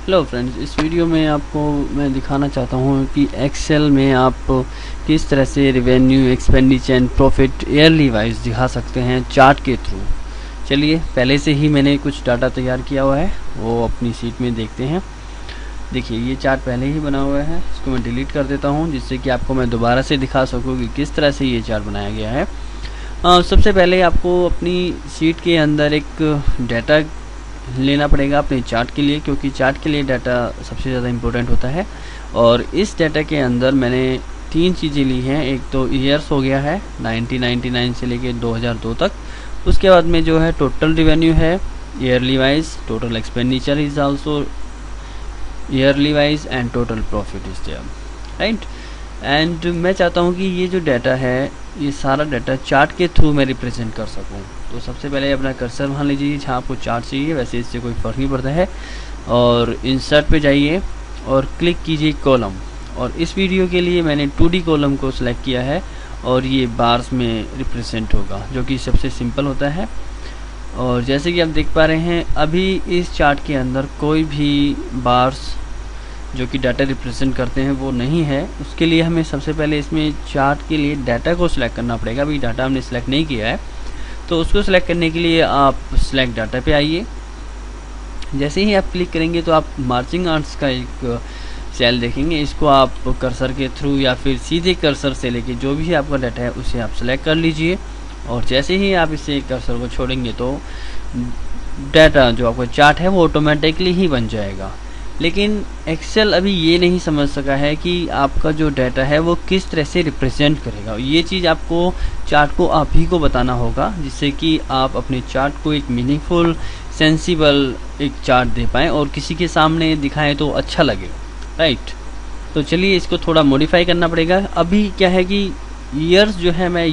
Hello friends, इस video में आपको मैं दिखाना चाहता हूँ कि एक्सेल में आप किस तरह से revenue, expenditure and profit yearly wise दिखा सकते हैं चार्ट के थ्रू। चलिए, पहले से ही मैंने कुछ डाटा तैयार किया हुआ है, वो अपनी शीट में देखते हैं। देखिए, ये चार्ट पहले ही बना हुआ है, इसको मैं डिलीट कर देता हूँ जिससे कि आपको मैं दोबारा से दिखा सकूँ कि किस तरह से ये चार्ट बनाया गया है। सबसे पहले आपको अपनी शीट के अंदर एक डाटा लेना पड़ेगा अपने चार्ट के लिए, क्योंकि चार्ट के लिए डाटा सबसे ज़्यादा इम्पोर्टेंट होता है। और इस डाटा के अंदर मैंने तीन चीज़ें ली हैं। एक तो ईयर्स हो गया है 1999 से लेके 2002 तक। उसके बाद में जो है टोटल रिवेन्यू है yearly wise, total expenditure is also yearly wise and total profit is there, right. And मैं चाहता हूँ कि ये जो डाटा है, ये सारा डाटा चार्ट के थ्रू मैं रिप्रेजेंट कर सकूँ। तो सबसे पहले अपना कर्सर वहाँ लीजिए जहाँ आपको चार्ट चाहिए, वैसे इससे कोई फ़र्क नहीं पड़ता है। और इंसर्ट पे जाइए और क्लिक कीजिए कॉलम। और इस वीडियो के लिए मैंने 2D कॉलम को सिलेक्ट किया है और ये बार्स में रिप्रेजेंट होगा, जो कि सबसे सिंपल होता है। और जैसे कि आप देख पा रहे हैं, अभी इस चार्ट के अंदर कोई भी बार्स जो कि डाटा रिप्रेजेंट करते हैं वो नहीं है। उसके लिए हमें सबसे पहले इसमें चार्ट के लिए डाटा को सिलेक्ट करना पड़ेगा। अभी डाटा हमने सिलेक्ट नहीं किया है, तो उसको सिलेक्ट करने के लिए आप सिलेक्ट डाटा पे आइए। जैसे ही आप क्लिक करेंगे तो आप मार्चिंग आर्ट्स का एक सेल देखेंगे। इसको आप कर्सर के थ्रू या फिर सीधे कर्सर से लेके जो भी आपका डाटा है उसे आप सिलेक्ट कर लीजिए। और जैसे ही आप इसे कर्सर को छोड़ेंगे तो डाटा जो आपका चार्ट है वो ऑटोमेटिकली ही बन जाएगा। लेकिन एक्सेल अभी ये नहीं समझ सका है कि आपका जो डाटा है वो किस तरह से रिप्रेजेंट करेगा। ये चीज़ आपको चार्ट को आप ही को बताना होगा, जिससे कि आप अपने चार्ट को एक मीनिंगफुल, सेंसिबल एक चार्ट दे पाएँ और किसी के सामने दिखाएं तो अच्छा लगे, राइट। तो चलिए, इसको थोड़ा मॉडिफाई करना पड़ेगा। अभी क्या है कि ईयर्स जो है मैं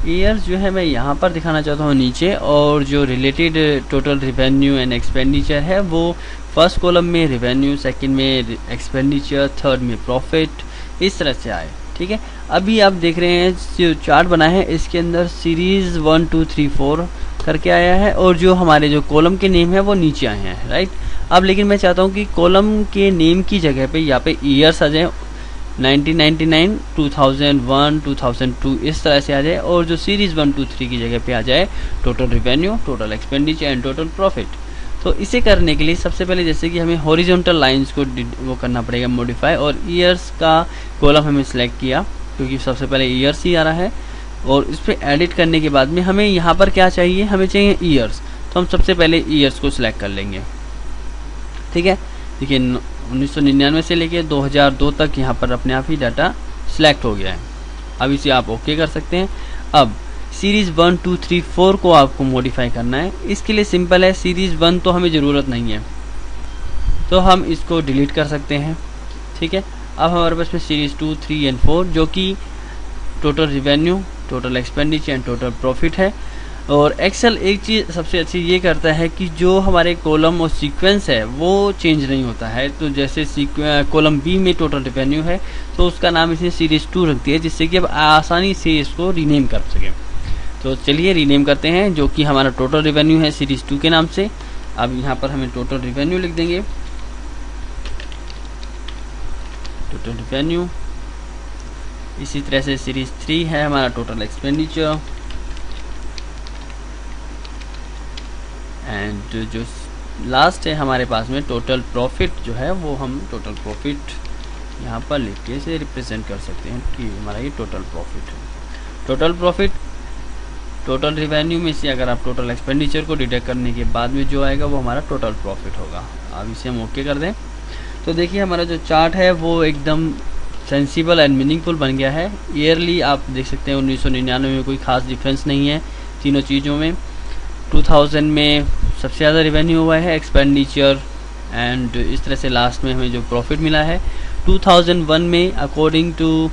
ईयर्स जो है मैं यहाँ पर दिखाना चाहता हूँ नीचे, और जो related total revenue and expenditure है वो फर्स्ट कॉलम में रिवेन्यू, सेकंड में एक्सपेंडिचर, थर्ड में प्रॉफिट, इस तरह से आए, ठीक है। अभी आप देख रहे हैं जो चार्ट बना है इसके अंदर सीरीज 1 2 3 4 करके आया है, और जो हमारे जो कॉलम के नेम है वो नीचे आए हैं, राइट। अब लेकिन मैं चाहता हूँ कि कॉलम के नेम की जगह पे यहाँ पे ईयर्स आ जाए, 1999, 2001, 2002 इस तरह से आ जाए, और जो सीरीज 1 2 3 की जगह पे आ जाए total revenue, total expenditure and total profit. तो इसे करने के लिए सबसे पहले जैसे कि हमें हॉरिजॉन्टल लाइंस को वो करना पड़ेगा मॉडिफाई, और ईयर्स का कॉलम हमें सिलेक्ट किया क्योंकि सबसे पहले ईयर्स ही आ रहा है। और इस पर एडिट करने के बाद में हमें यहाँ पर क्या चाहिए, हमें चाहिए ईयर्स। तो हम सबसे पहले ईयर्स को सिलेक्ट कर लेंगे, ठीक है। देखिए, 1999 से लेके 2002 तक यहाँ पर अपने आप ही डाटा सिलेक्ट हो गया है। अब इसे आप ओके कर सकते हैं। अब सीरीज 1 2 3 4 को आपको मॉडिफाई करना है। इसके लिए सिंपल है, सीरीज 1 तो हमें ज़रूरत नहीं है, तो हम इसको डिलीट कर सकते हैं, ठीक है। अब हमारे पास में सीरीज 2 3 एंड 4 जो कि total revenue, total expenditure and total profit है। और एक्सेल एक चीज़ सबसे अच्छी ये करता है कि जो हमारे कॉलम और सीक्वेंस है वो चेंज नहीं होता है। तो जैसे कॉलम बी में टोटल रिवेन्यू है तो उसका नाम इसने सीरीज 2 रख दिया, जिससे कि अब आसानी से इसको रीनेम कर सकें। तो चलिए रीनेम करते हैं, जो कि हमारा टोटल रिवेन्यू है सीरीज 2 के नाम से। अब यहाँ पर हमें टोटल रिवेन्यू लिख देंगे, टोटल रिवेन्यू। इसी तरह से सीरीज 3 है हमारा टोटल एक्सपेंडिचर, एंड जो लास्ट है हमारे पास में टोटल प्रॉफिट जो है वो हम टोटल प्रॉफिट यहाँ पर लिख के इसे रिप्रेजेंट कर सकते हैं कि हमारा ये टोटल प्रॉफिट है। टोटल प्रॉफिट टोटल रिवेन्यू में से अगर आप टोटल एक्सपेंडिचर को डिडक्ट करने के बाद में जो आएगा वो हमारा टोटल प्रॉफिट होगा। अब इसे हम ओके कर दें तो देखिए हमारा जो चार्ट है वो एकदम सेंसिबल एंड मीनिंगफुल बन गया है। ईयरली आप देख सकते हैं 1999 में कोई खास डिफरेंस नहीं है तीनों चीज़ों में। 2000 में सबसे ज़्यादा रिवेन्यू हुआ है, एक्सपेंडिचर, एंड इस तरह से लास्ट में हमें जो प्रॉफिट मिला है 2001 में according to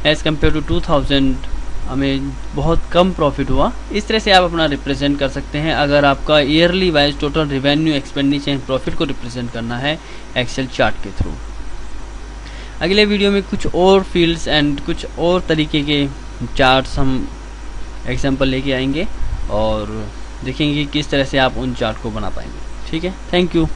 as compare to 2000 हमें बहुत कम प्रॉफिट हुआ। इस तरह से आप अपना रिप्रेजेंट कर सकते हैं अगर आपका yearly wise total revenue, expenditure and profit को रिप्रेजेंट करना है एक्सेल चार्ट के थ्रू। अगले वीडियो में कुछ और फील्ड्स एंड कुछ और तरीके के चार्ट्स हम एग्जाम्पल लेके आएंगे। और देखेंगे किस तरह से आप उन चार्ट को बना पाएंगे। ठीक है, थैंक यू।